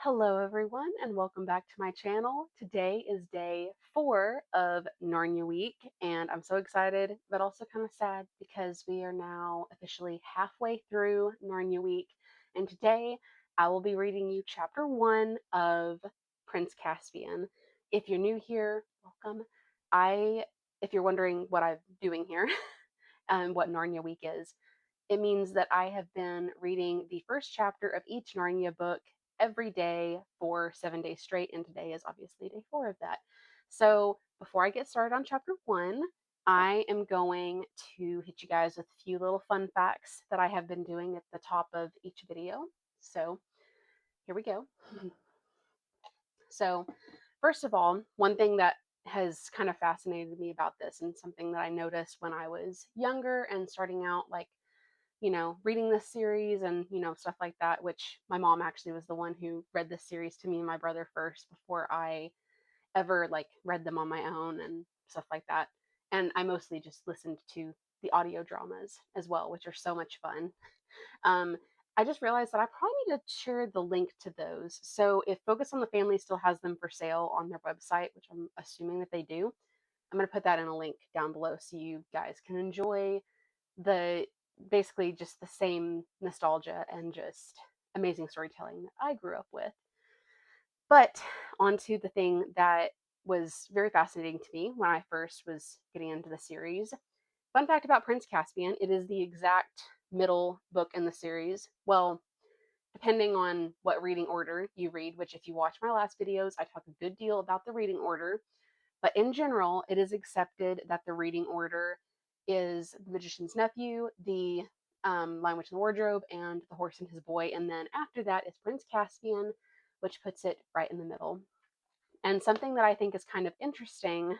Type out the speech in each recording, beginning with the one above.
Hello, everyone, and welcome back to my channel. Today is day 4 of Narnia week, and I'm so excited, but also kind of sad because we are now officially halfway through Narnia week. And today I will be reading you chapter 1 of Prince Caspian. If you're new here, welcome. If you're wondering what I'm doing here and what Narnia week is, it means that I have been reading the first chapter of each Narnia book every day for 7 days straight, and today is obviously day 4 of that. So, before I get started on chapter 1, I am going to hit you guys with a few little fun facts that I have been doing at the top of each video. So, here we go. So, first of all, one thing that has kind of fascinated me about this, and something that I noticed when I was younger and starting out, like reading this series and, stuff like that, which my mom actually was the one who read this series to me and my brother first before I ever like read them on my own and stuff like that. And I mostly just listened to the audio dramas as well, which are so much fun. Um, I just realized that I probably need to share the link to those. So if Focus on the Family still has them for sale on their website, which I'm assuming that they do, I'm going to put that in a link down below so you guys can enjoy the basically just the same nostalgia and just amazing storytelling that I grew up with. But onto the thing that was very fascinating to me when I first was getting into the series. Fun fact about Prince Caspian, it is the exact middle book in the series. Well, depending on what reading order you read, which if you watch my last videos, I talk a good deal about the reading order. But in general, it is accepted that the reading order is The Magician's Nephew, The Lion, Witch, and the Wardrobe, and The Horse and His Boy. And then after that is Prince Caspian, which puts it right in the middle. And something that I think is kind of interesting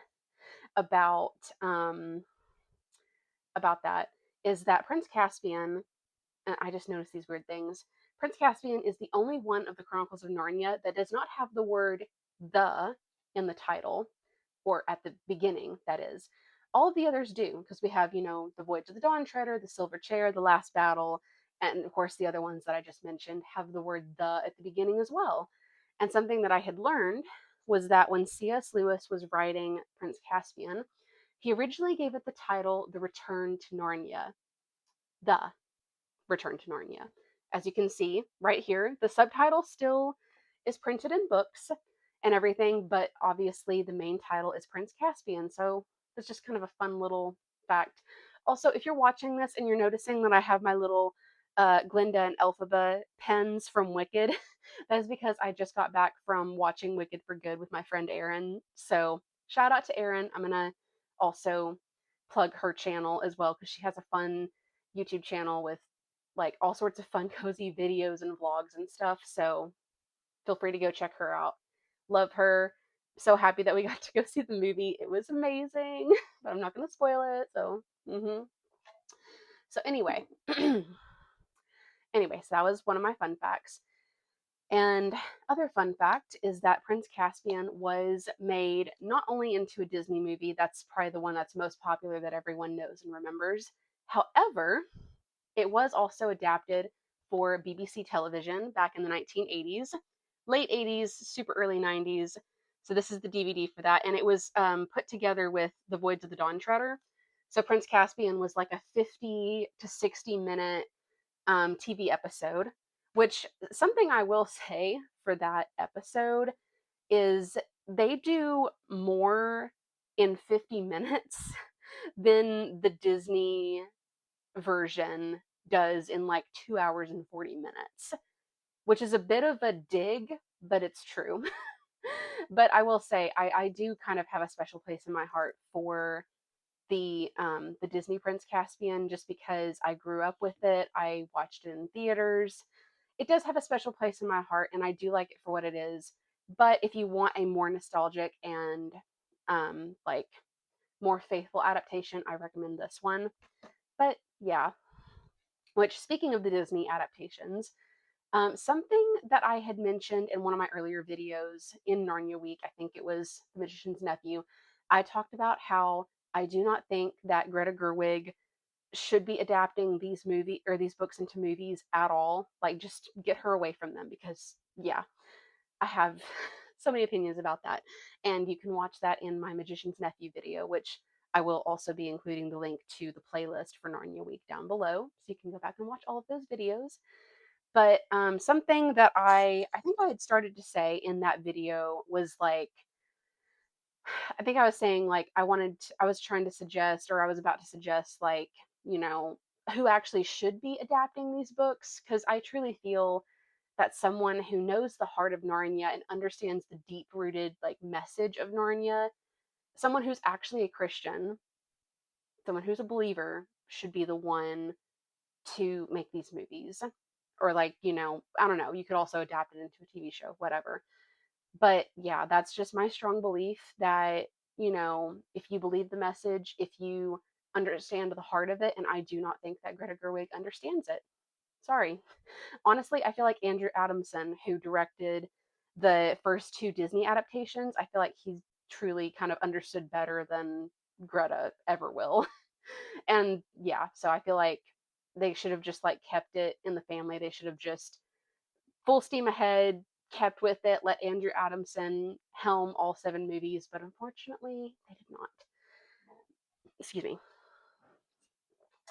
about um, about that is that Prince Caspian, and I just noticed these weird things. Prince Caspian is the only one of the Chronicles of Narnia that does not have the word the in the title, or at the beginning, that is. All of the others do, because we have, The Voyage of the Dawn Treader, The Silver Chair, The Last Battle, and of course the other ones that I just mentioned have the word the at the beginning as well. And something that I had learned was that when C.S. Lewis was writing Prince Caspian, he originally gave it the title The Return to Narnia. The Return to Narnia. As you can see right here, the subtitle still is printed in books and everything, but obviously the main title is Prince Caspian. So it's just kind of a fun little fact. Also, if you're watching this and you're noticing that I have my little Glinda and Elphaba pens from Wicked, that is because I just got back from watching Wicked for Good with my friend Erin. So shout out to Erin. I'm gonna also plug her channel as well because she has a fun YouTube channel with like all sorts of fun, cozy videos and vlogs and stuff. So feel free to go check her out. Love her. So happy that we got to go see the movie. It was amazing, but I'm not going to spoil it. So anyway, so that was one of my fun facts. And other fun fact is that Prince Caspian was made not only into a Disney movie, that's probably the one that's most popular that everyone knows and remembers. However, it was also adapted for BBC television back in the 1980s, late 80s, super early 90s. So this is the DVD for that, and it was put together with The Voyage of the Dawn Treader. So Prince Caspian was like a 50 to 60 minute TV episode, which something I will say for that episode is they do more in 50 minutes than the Disney version does in like 2 hours and 40 minutes, which is a bit of a dig, but it's true. But I will say, I do kind of have a special place in my heart for the Disney Prince Caspian, just because I grew up with it. I watched it in theaters. It does have a special place in my heart, and I do like it for what it is. But if you want a more nostalgic and like more faithful adaptation, I recommend this one. But yeah, which, speaking of the Disney adaptations, something that I had mentioned in one of my earlier videos in Narnia Week, I think it was The Magician's Nephew, I talked about how I do not think that Greta Gerwig should be adapting these books into movies at all. Like, just get her away from them because, yeah. I have so many opinions about that. And you can watch that in my Magician's Nephew video, which I will also be including the link to the playlist for Narnia Week down below. So you can go back and watch all of those videos. But something that I think I had started to say in that video was like, I think I was saying like I was trying to suggest, or I was about to suggest, like, you know, who actually should be adapting these books, because I truly feel that someone who knows the heart of Narnia and understands the deep rooted like message of Narnia, someone who's actually a Christian, someone who's a believer, should be the one to make these movies. Or like, I don't know, you could also adapt it into a TV show, whatever. But yeah, that's just my strong belief that, if you believe the message, if you understand the heart of it, and I do not think that Greta Gerwig understands it. Sorry. Honestly, I feel like Andrew Adamson, who directed the first two Disney adaptations, I feel like he's truly kind of understood better than Greta ever will. And yeah, so I feel like they should have just like kept it in the family. They should have just full steam ahead, kept with it, let Andrew Adamson helm all seven movies, but unfortunately, they did not. Excuse me.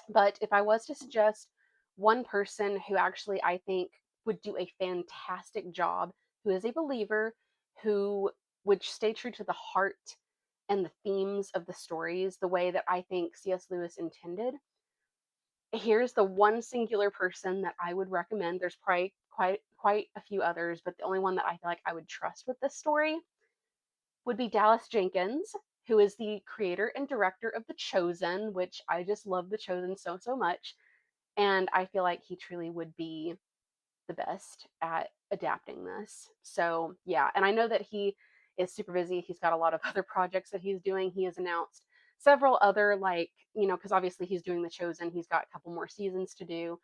But if I was to suggest one person who actually I think would do a fantastic job, who is a believer, who would stay true to the heart and the themes of the stories the way that I think C.S. Lewis intended, here's the one singular person that I would recommend. There's probably quite a few others, but the only one that I feel like I would trust with this story would be Dallas Jenkins, who is the creator and director of The Chosen, which I just love The Chosen so much. And I feel like he truly would be the best at adapting this. So, yeah, and I know that he is super busy. He's got a lot of other projects that he's doing. He has announced several other, like, because obviously he's doing The Chosen, he's got a couple more seasons to do.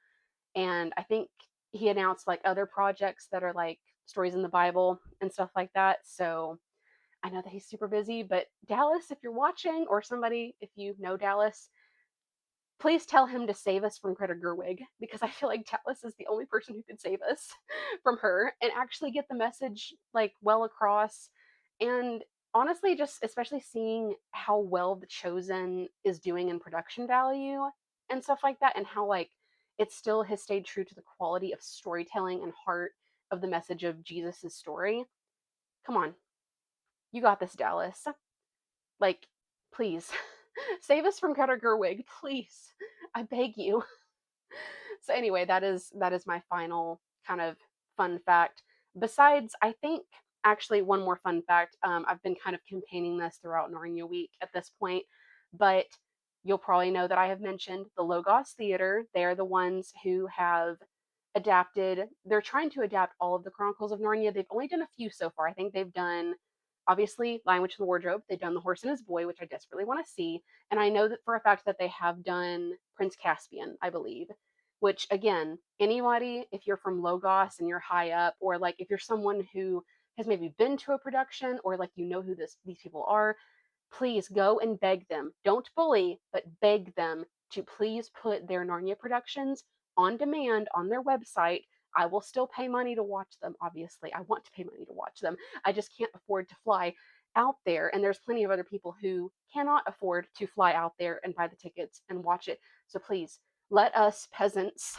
And I think he announced like other projects that are like stories in the Bible and stuff like that. So, I know that he's super busy, but Dallas, if you're watching, or somebody, if you know Dallas, please tell him to save us from Greta Gerwig, because I feel like Dallas is the only person who could save us from her and actually get the message like well across. And honestly, just especially seeing how well The Chosen is doing in production value and stuff like that, and how like it still has stayed true to the quality of storytelling and heart of the message of Jesus's story. Come on, you got this, Dallas. Like, please, save us from Greta Gerwig, please. I beg you. So anyway, that is my final kind of fun fact. Besides, I think actually one more fun fact. I've been kind of campaigning this throughout Narnia Week at this point, but you'll probably know that I have mentioned the Logos Theater. They're the ones who have adapted. They're trying to adapt all of the Chronicles of Narnia. They've only done a few so far. I think they've done obviously Lion, Witch, and the Wardrobe. They've done The Horse and His Boy, which I desperately want to see. And I know that for a fact that they have done Prince Caspian, I believe, which again, anybody, if you're from Logos and you're high up, or like if you're someone who has maybe been to a production, or like who these people are, please go and beg them. Don't bully, but beg them to please put their Narnia productions on demand on their website. I will still pay money to watch them, obviously. I want to pay money to watch them. I just can't afford to fly out there. And there's plenty of other people who cannot afford to fly out there and buy the tickets and watch it. So please, let us peasants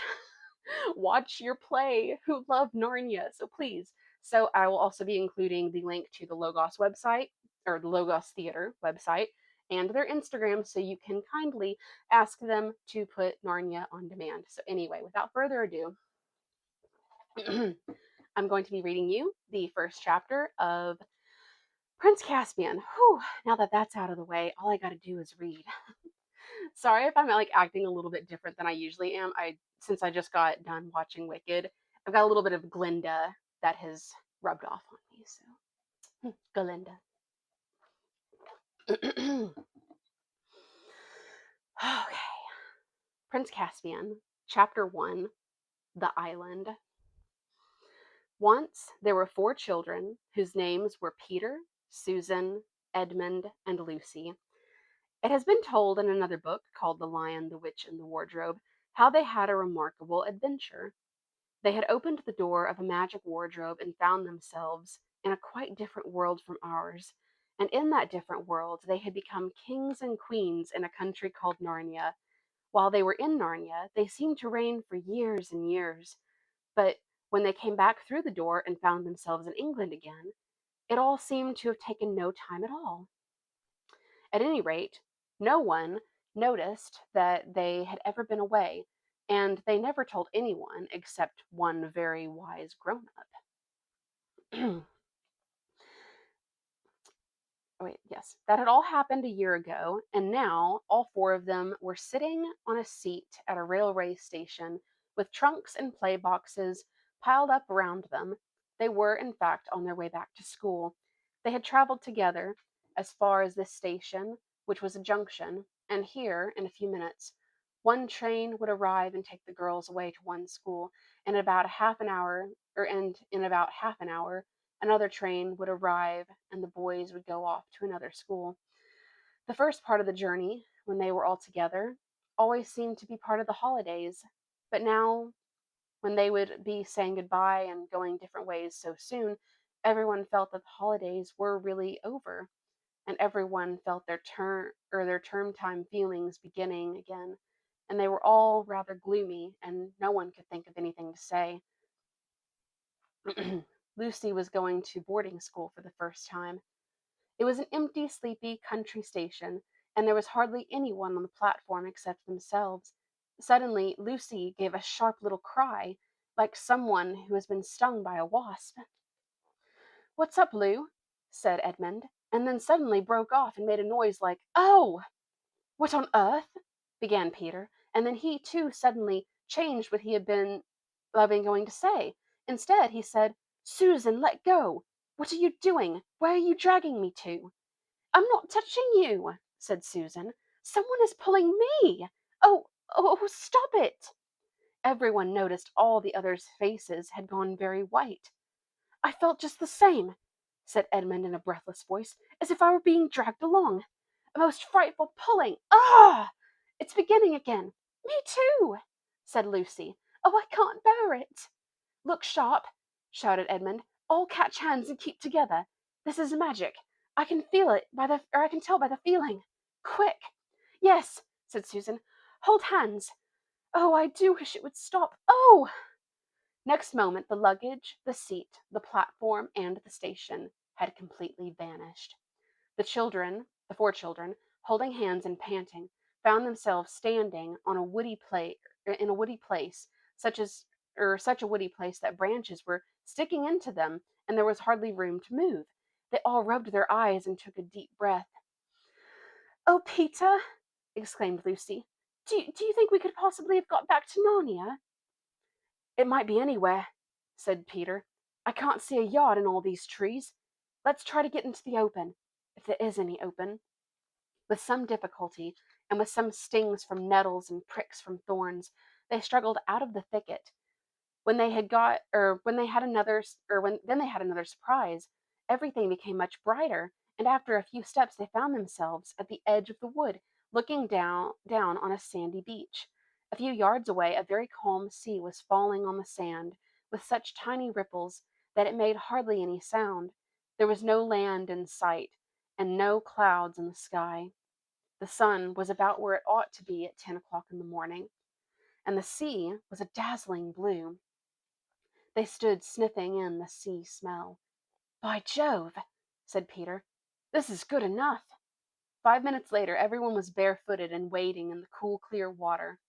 watch your play who love Narnia. So please. So I will also be including the link to the Logos website, or the Logos Theater website, and their Instagram, so you can kindly ask them to put Narnia on demand. So anyway, without further ado, I'm going to be reading you the first chapter of Prince Caspian. Whew, now that that's out of the way, all I got to do is read. Sorry if I'm like acting a little bit different than I usually am. Since I just got done watching Wicked, I've got a little bit of Glinda that has rubbed off on me. So, Glinda. Okay. Prince Caspian, Chapter 1, The Island. Once there were 4 children whose names were Peter, Susan, Edmund, and Lucy. It has been told in another book called The Lion, the Witch, and the Wardrobe how they had a remarkable adventure. They had opened the door of a magic wardrobe and found themselves in a quite different world from ours. And in that different world, they had become kings and queens in a country called Narnia. While they were in Narnia, they seemed to reign for years and years. But when they came back through the door and found themselves in England again, it all seemed to have taken no time at all. At any rate, no one noticed that they had ever been away, and they never told anyone except one very wise grown up. Oh, wait, yes, that had all happened a year ago, and now all four of them were sitting on a seat at a railway station with trunks and play boxes piled up around them. They were, in fact, on their way back to school. They had traveled together as far as this station, which was a junction, and here, in a few minutes, one train would arrive and take the girls away to one school, and in about half an hour, another train would arrive and the boys would go off to another school. The first part of the journey, when they were all together, always seemed to be part of the holidays. But now, when they would be saying goodbye and going different ways so soon, everyone felt that the holidays were really over, and everyone felt their term time feelings beginning again, and they were all rather gloomy, and no one could think of anything to say. Lucy was going to boarding school for the first time. It was an empty, sleepy country station, and there was hardly anyone on the platform except themselves. Suddenly, Lucy gave a sharp little cry, like someone who has been stung by a wasp. "What's up, Lou?" said Edmund, and then suddenly broke off and made a noise like, "Oh!" "What on earth?" began Peter, and then he too suddenly changed what he had been going to say. Instead, he said, "Susan, let go! What are you doing? Where are you dragging me to?" "I'm not touching you," said Susan. "Someone is pulling me. Oh, stop it!" Everyone noticed all the others' faces had gone very white. "I felt just the same," said Edmund in a breathless voice, "as if I were being dragged along. A most frightful pulling. Ah! It's beginning again." "Me too," said Lucy. "Oh, I can't bear it." "Look sharp," shouted Edmund. "All catch hands and keep together. This is magic. I can feel it I can tell by the feeling. Quick." "Yes," said Susan. "Hold hands. Oh, I do wish it would stop. Oh!" Next moment, the luggage, the seat, the platform, and the station had completely vanished. The four children, holding hands and panting, found themselves standing on in a woody place, such a woody place that branches were sticking into them, and there was hardly room to move. They all rubbed their eyes and took a deep breath. "Oh, Peter!" exclaimed Lucy. Do you think we could possibly have got back to Narnia?" "It might be anywhere," said Peter. "I can't see a yard in all these trees. Let's try to get into the open, if there is any open." With some difficulty, and with some stings from nettles and pricks from thorns, they struggled out of the thicket. When they had got, or when they had another, or when then they had another surprise. Everything became much brighter, and after a few steps they found themselves at the edge of the wood, looking down on a sandy beach. A few yards away, a very calm sea was falling on the sand, with such tiny ripples that it made hardly any sound. There was no land in sight, and no clouds in the sky. The sun was about where it ought to be at 10 o'clock in the morning, and the sea was a dazzling blue. They stood sniffing in the sea smell. "By Jove!" said Peter. "This is good enough." 5 minutes later, everyone was barefooted and wading in the cool, clear water.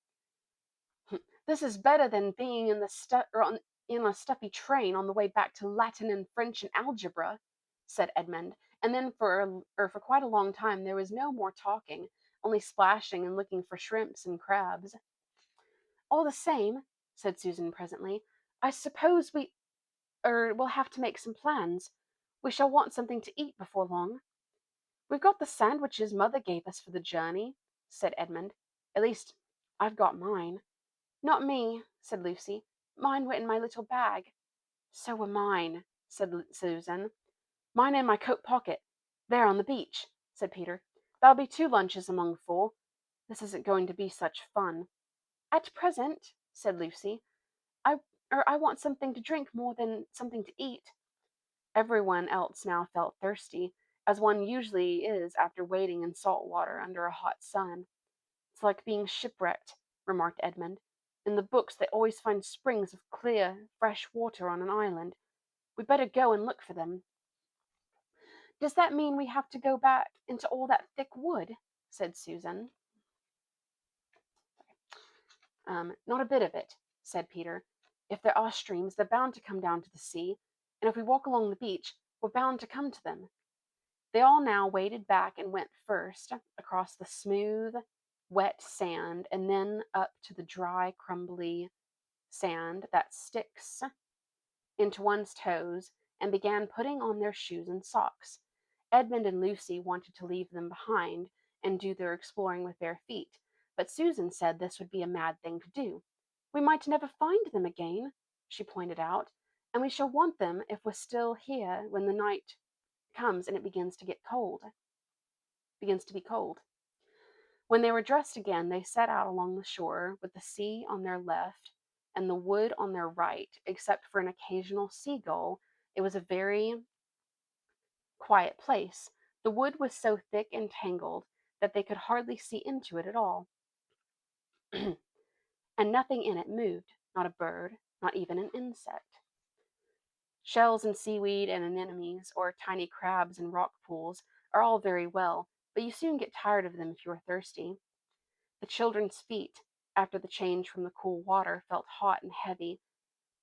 "This is better than being in a stuffy train on the way back to Latin and French and algebra," said Edmund. And then for quite a long time there was no more talking, only splashing and looking for shrimps and crabs. "All the same," said Susan presently, "I suppose we'll have to make some plans. We shall want something to eat before long." "We've got the sandwiches Mother gave us for the journey," said Edmund. "At least, I've got mine." "Not me," said Lucy. "Mine were in my little bag." "So were mine," said Susan. "Mine in my coat pocket, there on the beach," said Peter. "That'll be 2 lunches among 4. This isn't going to be such fun." "At present," said Lucy, or I want something to drink more than something to eat. Everyone else now felt thirsty, as one usually is after wading in salt water under a hot sun. It's like being shipwrecked, remarked Edmund. In the books, they always find springs of clear, fresh water on an island. We'd better go and look for them. Does that mean we have to go back into all that thick wood? Said Susan. Not a bit of it, said Peter. If there are streams, they're bound to come down to the sea, and if we walk along the beach, we're bound to come to them. They all now waded back and went first across the smooth, wet sand, and then up to the dry, crumbly sand that sticks into one's toes, and began putting on their shoes and socks. Edmund and Lucy wanted to leave them behind and do their exploring with bare feet, but Susan said this would be a mad thing to do. We might never find them again, she pointed out, and we shall want them if we're still here when the night comes and it begins to be cold. When they were dressed again, they set out along the shore with the sea on their left and the wood on their right. Except for an occasional seagull, it was a very quiet place. The wood was so thick and tangled that they could hardly see into it at all, and nothing in it moved, not a bird, not even an insect. Shells and seaweed and anemones, or tiny crabs and rock pools, are all very well, but you soon get tired of them if you are thirsty. The children's feet, after the change from the cool water, felt hot and heavy.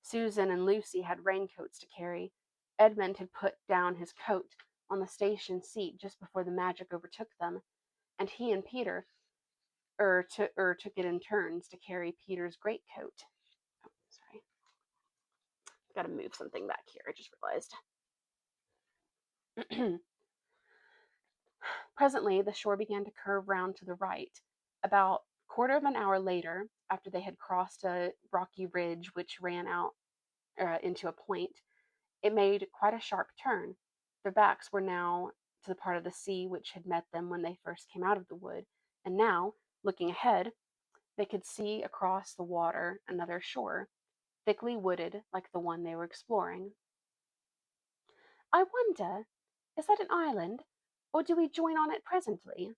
Susan and Lucy had raincoats to carry. Edmund had put down his coat on the station seat just before the magic overtook them, and he and Peter took it in turns to carry Peter's greatcoat. Oh, sorry. Got to move something back here. I just realized. Presently, the shore began to curve round to the right. About a quarter of an hour later, after they had crossed a rocky ridge which ran out into a point, it made quite a sharp turn. Their backs were now to the part of the sea which had met them when they first came out of the wood, and now, looking ahead, they could see across the water another shore, thickly wooded like the one they were exploring. I wonder, is that an island, or do we join on it presently?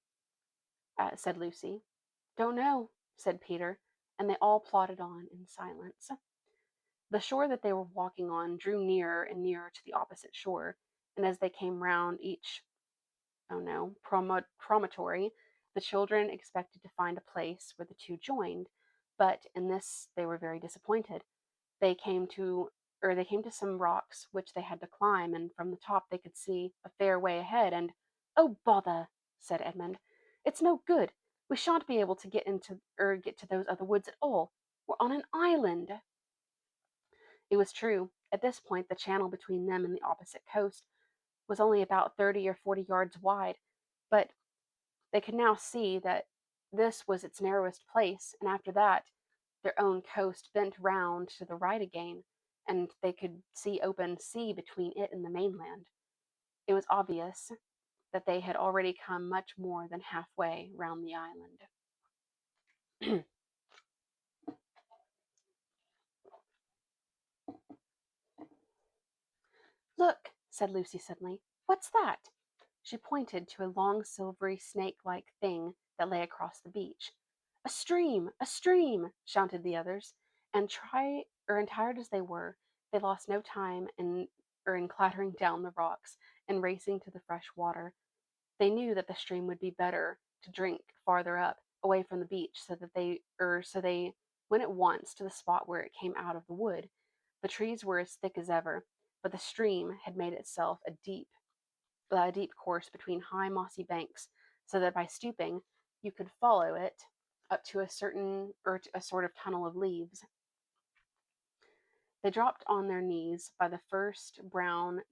Said Lucy. Don't know, said Peter, and they all plodded on in silence. The shore that they were walking on drew nearer and nearer to the opposite shore, and as they came round each, promontory, the children expected to find a place where the two joined, but in this they were very disappointed. They came to they came to some rocks which they had to climb, and from the top they could see a fair way ahead, and "Oh, bother," said Edmund. "It's no good. We shan't be able to get to those other woods at all. We're on an island." It was true. At this point the channel between them and the opposite coast was only about 30 or 40 yards wide, but they could now see that this was its narrowest place, and after that their own coast bent round to the right again, and they could see open sea between it and the mainland. It was obvious that they had already come much more than halfway round the island. Look, said Lucy suddenly. What's that? She pointed to a long, silvery, snake-like thing that lay across the beach. A stream! A stream! Shouted the others, and tired as they were, they lost no time in clattering down the rocks and racing to the fresh water. They knew that the stream would be better to drink farther up, away from the beach, so they went at once to the spot where it came out of the wood. The trees were as thick as ever, but the stream had made itself a deep course between high mossy banks, so that by stooping you could follow it up to a sort of tunnel of leaves. They dropped on their knees by the first brown,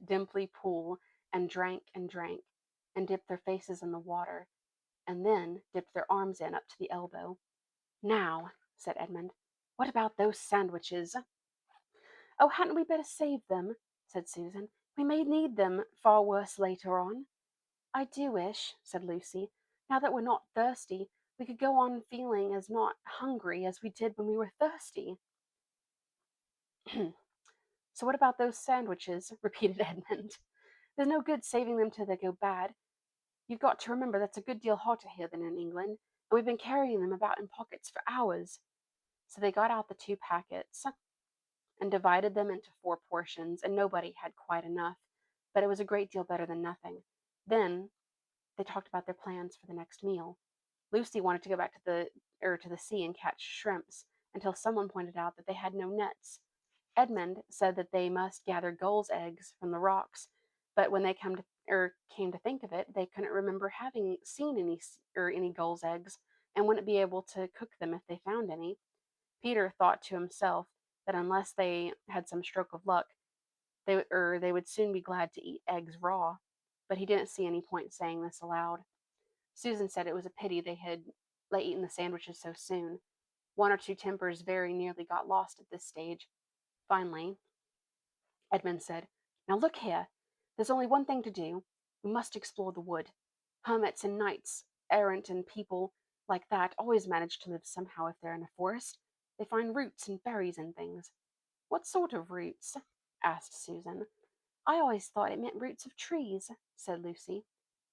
dimply pool and drank, and dipped their faces in the water, and then dipped their arms in up to the elbow. Now, said Edmund, what about those sandwiches? Oh, hadn't we better save them? Said Susan. We may need them far worse later on. I do wish, said Lucy, now that we're not thirsty, we could go on feeling as not hungry as we did when we were thirsty. So what about those sandwiches? Repeated Edmund. There's no good saving them till they go bad. You've got to remember that's a good deal hotter here than in England, and we've been carrying them about in pockets for hours. So they got out the 2 packets and divided them into 4 portions, and nobody had quite enough, but it was a great deal better than nothing. Then they talked about their plans for the next meal. Lucy wanted to go back to the sea and catch shrimps until someone pointed out that they had no nets. Edmund said that they must gather gulls' eggs from the rocks, but when they came to think of it, they couldn't remember having seen any gulls' eggs and wouldn't be able to cook them if they found any. Peter thought to himself that unless they had some stroke of luck, they would soon be glad to eat eggs raw, but he didn't see any point saying this aloud. Susan said it was a pity they had eaten the sandwiches so soon. One or two tempers very nearly got lost at this stage. Finally, Edmund said, "Now look here. There's only one thing to do. We must explore the wood. Hermits and knights errant and people like that always manage to live somehow if they're in a forest. They find roots and berries and things." "What sort of roots?" asked Susan. "I always thought it meant roots of trees," said Lucy.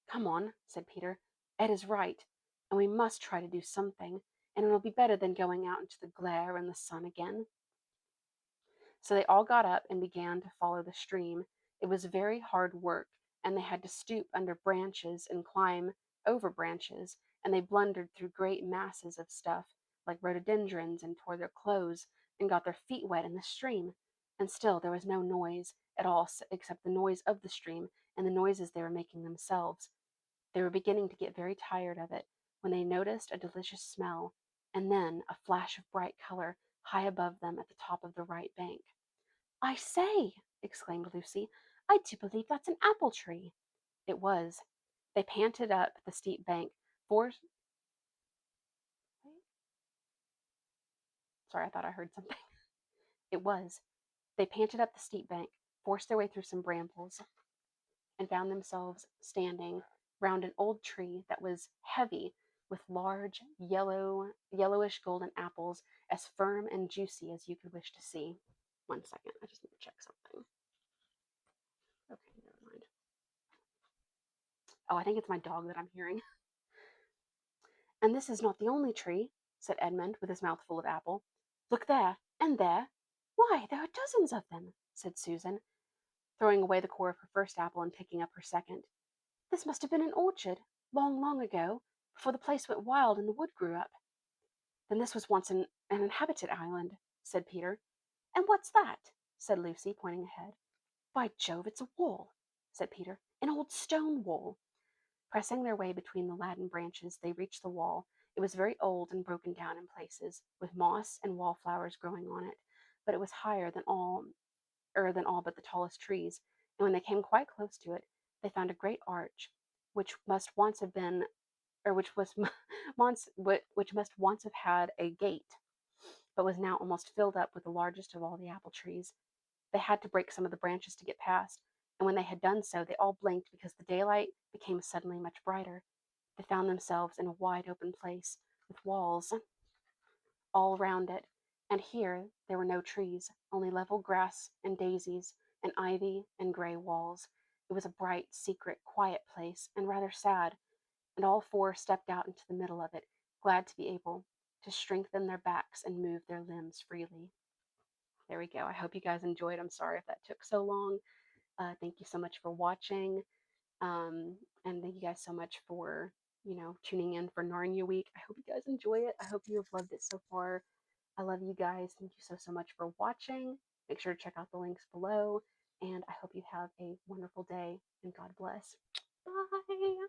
"Come on," said Peter. "Ed is right, and we must try to do something, and it'll be better than going out into the glare and the sun again." So they all got up and began to follow the stream. It was very hard work, and they had to stoop under branches and climb over branches, and they blundered through great masses of stuff, like rhododendrons, and tore their clothes, and got their feet wet in the stream. And still there was no noise at all except the noise of the stream and the noises they were making themselves. They were beginning to get very tired of it when they noticed a delicious smell, and then a flash of bright color high above them at the top of the right bank. "I say," exclaimed Lucy, "I do believe that's an apple tree." It was. They panted up the steep bank. For Sorry, I thought I heard something. It was. They panted up the steep bank, forced their way through some brambles, and found themselves standing round an old tree that was heavy with large, yellowish golden apples as firm and juicy as you could wish to see. One second, I just need to check something. Okay, never mind. Oh, I think it's my dog that I'm hearing. "And this is not the only tree," said Edmund, with his mouth full of apple. "Look there, and there. Why, there are dozens of them," said Susan, throwing away the core of her first apple and picking up her second. "This must have been an orchard, long, long ago, before the place went wild and the wood grew up." "Then this was once an inhabited island," said Peter. "And what's that?" said Lucy, pointing ahead. "By Jove, it's a wall," said Peter. "An old stone wall." Pressing their way between the laden branches, they reached the wall. It was very old and broken down in places, with moss and wallflowers growing on it, but it was higher than all but the tallest trees, and when they came quite close to it, they found a great arch, which must once have been, or which was which must once have had a gate, but was now almost filled up with the largest of all the apple trees. They had to break some of the branches to get past, and when they had done so, they all blinked because the daylight became suddenly much brighter. They found themselves in a wide open place, with walls all round it, and here there were no trees, only level grass and daisies and ivy and gray walls. It was a bright, secret, quiet place, and rather sad, and all four stepped out into the middle of it, glad to be able to strengthen their backs and move their limbs freely. There we go. I hope you guys enjoyed. I'm sorry if that took so long. Thank you so much for watching. And thank you guys so much for, tuning in for Narnia Week. I hope you guys enjoy it. I hope you have loved it so far. I love you guys. Thank you so much for watching. Make sure to check out the links below. And I hope you have a wonderful day and God bless. Bye.